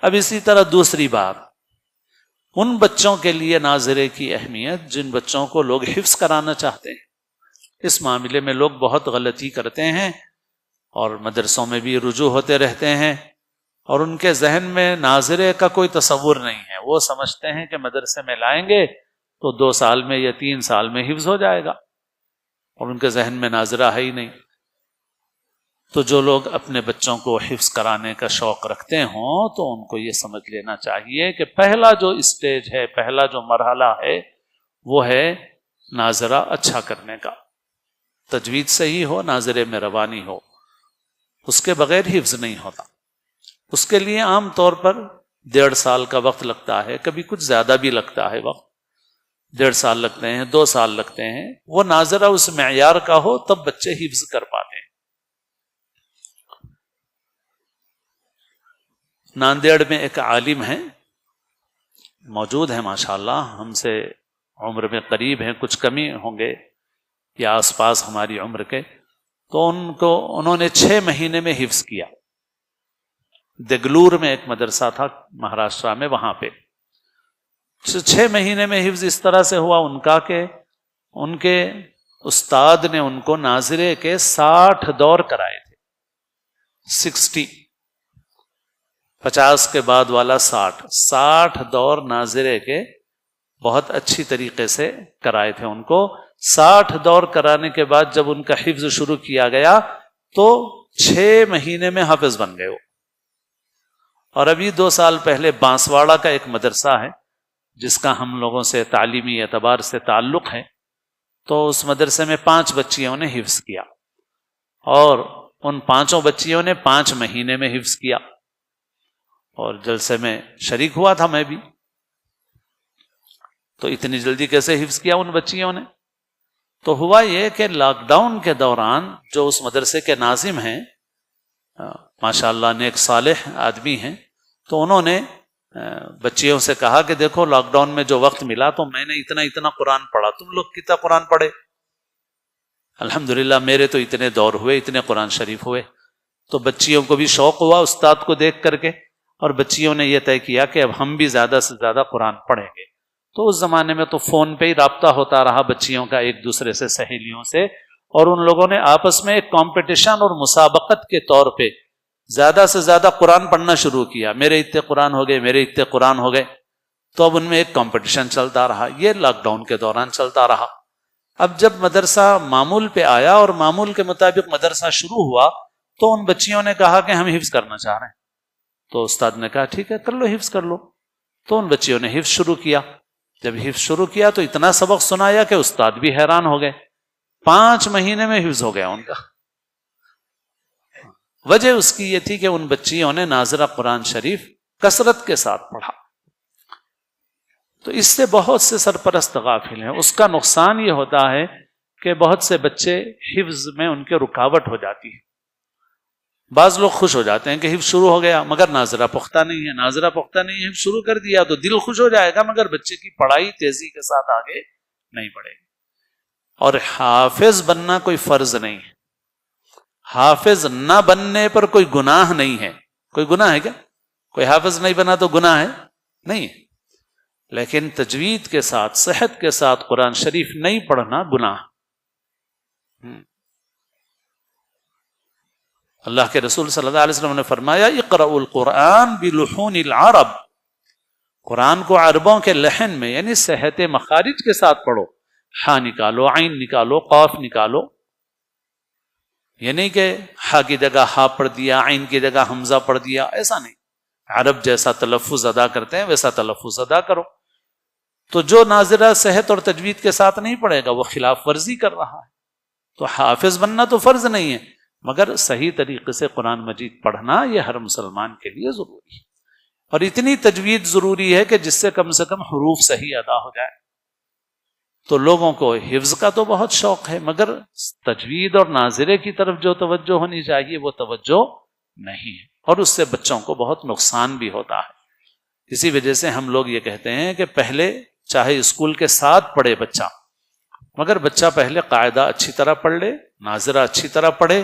اب اسی طرح دوسری بات، ان بچوں کے لیے ناظرے کی اہمیت جن بچوں کو لوگ حفظ کرانا چاہتے ہیں. اس معاملے میں لوگ بہت غلطی کرتے ہیں اور مدرسوں میں بھی رجوع ہوتے رہتے ہیں، اور ان کے ذہن میں ناظرے کا کوئی تصور نہیں ہے. وہ سمجھتے ہیں کہ مدرسے میں لائیں گے تو 2 سال میں یا 3 سال میں حفظ ہو جائے گا، اور ان کے ذہن میں ناظرہ ہے ہی نہیں. تو جو لوگ اپنے بچوں کو حفظ کرانے کا شوق رکھتے ہوں تو ان کو یہ سمجھ لینا چاہیے کہ پہلا جو اسٹیج ہے، پہلا جو مرحلہ ہے، وہ ہے ناظرہ اچھا کرنے کا. تجوید صحیح ہو، ناظرے میں روانی ہو، اس کے بغیر حفظ نہیں ہوتا. اس کے لیے عام طور پر 1.5 سال کا وقت لگتا ہے، کبھی کچھ زیادہ بھی لگتا ہے وقت. 1.5 سال لگتے ہیں، 2 سال لگتے ہیں. وہ ناظرہ اس معیار کا ہو تب بچے حفظ کر پاتے ہیں. ناندیڑ میں ایک عالم ہیں، موجود ہیں ماشاءاللہ، ہم سے عمر میں قریب ہیں، کچھ کمی ہوں گے یا آس پاس ہماری عمر کے. تو انہوں نے 6 مہینے میں حفظ کیا. دگلور میں ایک مدرسہ تھا مہاراشٹرا میں، وہاں پہ 6 مہینے میں حفظ اس طرح سے ہوا ان کا کہ ان کے استاد نے ان کو ناظرے کے 60 دور کرائے تھے. 50 کے بعد والا 60 دور ناظرے کے بہت اچھی طریقے سے کرائے تھے ان کو. 60 دور کرانے کے بعد جب ان کا حفظ شروع کیا گیا تو 6 مہینے میں حافظ بن گئے وہ. اور ابھی 2 سال پہلے بانسواڑہ کا ایک مدرسہ ہے جس کا ہم لوگوں سے تعلیمی اعتبار سے تعلق ہے، تو اس مدرسے میں 5 بچیوں نے حفظ کیا، اور ان 5 بچیوں نے 5 مہینے میں حفظ کیا. اور جلسے میں شریک ہوا تھا میں بھی. تو اتنی جلدی کیسے حفظ کیا ان بچیوں نے؟ تو ہوا یہ کہ لاک ڈاؤن کے دوران جو اس مدرسے کے ناظم ہیں، ماشاءاللہ نیک صالح آدمی ہیں، تو انہوں نے بچیوں سے کہا کہ دیکھو لاک ڈاؤن میں جو وقت ملا تو میں نے اتنا قرآن پڑھا، تم لوگ کتنا قرآن پڑھے؟ الحمدللہ میرے تو اتنے دور ہوئے، اتنے قرآن شریف ہوئے. تو بچیوں کو بھی شوق ہوا استاد کو دیکھ کر کے، اور بچیوں نے یہ طے کیا کہ اب ہم بھی زیادہ سے زیادہ قرآن پڑھیں گے. تو اس زمانے میں تو فون پہ ہی رابطہ ہوتا رہا بچیوں کا ایک دوسرے سے، سہیلیوں سے، اور ان لوگوں نے آپس میں ایک کمپٹیشن اور مسابقت کے طور پہ زیادہ سے زیادہ قرآن پڑھنا شروع کیا. میرے اتنے قرآن ہو گئے، میرے اتنے قرآن ہو گئے. تو اب ان میں ایک کمپٹیشن چلتا رہا. یہ لاک ڈاؤن کے دوران چلتا رہا. اب جب مدرسہ معمول پہ آیا اور معمول کے مطابق مدرسہ شروع ہوا تو ان بچیوں نے کہا کہ ہم حفظ کرنا چاہ رہے ہیں. تو استاد نے کہا ٹھیک ہے کر لو، حفظ کر لو. تو ان بچیوں نے حفظ شروع کیا. جب حفظ شروع کیا تو اتنا سبق سنایا کہ استاد بھی حیران ہو گئے. 5 مہینے میں حفظ ہو گیا ان کا. وجہ اس کی یہ تھی کہ ان بچیوں نے ناظرہ قرآن شریف کثرت کے ساتھ پڑھا. تو اس سے بہت سے سرپرست غافل ہیں. اس کا نقصان یہ ہوتا ہے کہ بہت سے بچے حفظ میں ان کے رکاوٹ ہو جاتی ہے. بعض لوگ خوش ہو جاتے ہیں کہ حفظ شروع ہو گیا مگر ناظرہ پختہ نہیں ہے، ناظرہ پختہ نہیں ہے، حفظ شروع کر دیا تو دل خوش ہو جائے گا مگر بچے کی پڑھائی تیزی کے ساتھ آگے نہیں بڑھے گی. اور حافظ بننا کوئی فرض نہیں ہے. حافظ نہ بننے پر کوئی گناہ نہیں ہے. کوئی گناہ ہے کیا؟ کوئی حافظ نہیں بنا تو گناہ ہے؟ نہیں. لیکن تجوید کے ساتھ، صحت کے ساتھ قرآن شریف نہیں پڑھنا گناہ. اللہ کے رسول صلی اللہ علیہ وسلم نے فرمایا اقرأوا القرآن بلحون العرب، قرآن کو عربوں کے لحن میں یعنی صحت مخارج کے ساتھ پڑھو. ہا نکالو، عین نکالو، قاف نکالو. یعنی کہ ہا کی جگہ ہا پڑھ دیا، عین کی جگہ حمزہ پڑھ دیا، ایسا نہیں. عرب جیسا تلفظ ادا کرتے ہیں ویسا تلفظ ادا کرو. تو جو ناظرہ صحت اور تجوید کے ساتھ نہیں پڑھے گا وہ خلاف ورزی کر رہا ہے. تو حافظ بننا تو فرض نہیں ہے مگر صحیح طریقے سے قرآن مجید پڑھنا یہ ہر مسلمان کے لیے ضروری ہے. اور اتنی تجوید ضروری ہے کہ جس سے کم حروف صحیح ادا ہو جائے. تو لوگوں کو حفظ کا تو بہت شوق ہے مگر تجوید اور ناظرے کی طرف جو توجہ ہونی چاہیے وہ توجہ نہیں ہے، اور اس سے بچوں کو بہت نقصان بھی ہوتا ہے. اسی وجہ سے ہم لوگ یہ کہتے ہیں کہ پہلے چاہے اسکول کے ساتھ پڑھے بچہ، مگر بچہ پہلے قاعدہ اچھی طرح پڑھ لے، ناظرہ اچھی طرح پڑھے.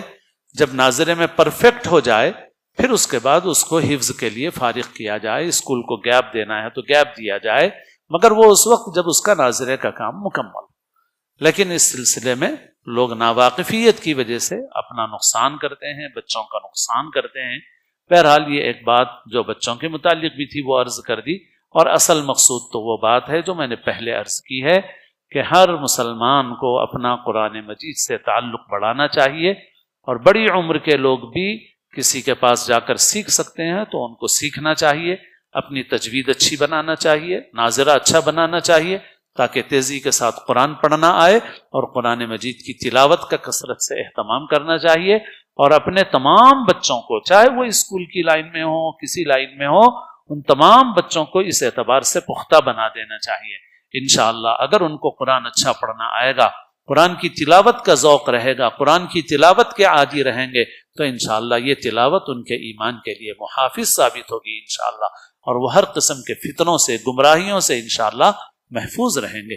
جب ناظرے میں پرفیکٹ ہو جائے پھر اس کے بعد اس کو حفظ کے لیے فارغ کیا جائے، اسکول کو گیپ دینا ہے تو گیپ دیا جائے، مگر وہ اس وقت جب اس کا ناظرے کا کام مکمل۔ لیکن اس سلسلے میں لوگ ناواقفیت کی وجہ سے اپنا نقصان کرتے ہیں، بچوں کا نقصان کرتے ہیں۔ بہرحال یہ ایک بات جو بچوں کے متعلق بھی تھی وہ عرض کر دی، اور اصل مقصود تو وہ بات ہے جو میں نے پہلے عرض کی ہے کہ ہر مسلمان کو اپنا قرآن مجید سے تعلق بڑھانا چاہیے، اور بڑی عمر کے لوگ بھی کسی کے پاس جا کر سیکھ سکتے ہیں تو ان کو سیکھنا چاہیے، اپنی تجوید اچھی بنانا چاہیے، ناظرہ اچھا بنانا چاہیے، تاکہ تیزی کے ساتھ قرآن پڑھنا آئے، اور قرآن مجید کی تلاوت کا کثرت سے اہتمام کرنا چاہیے، اور اپنے تمام بچوں کو، چاہے وہ اسکول کی لائن میں ہو، کسی لائن میں ہو، ان تمام بچوں کو اس اعتبار سے پختہ بنا دینا چاہیے۔ انشاءاللہ اگر ان کو قرآن اچھا پڑھنا آئے گا، قرآن کی تلاوت کا ذوق رہے گا، قرآن کی تلاوت کے عادی رہیں گے، تو انشاءاللہ یہ تلاوت ان کے ایمان کے لیے محافظ ثابت ہوگی انشاءاللہ، اور وہ ہر قسم کے فتنوں سے، گمراہیوں سے انشاءاللہ محفوظ رہیں گے۔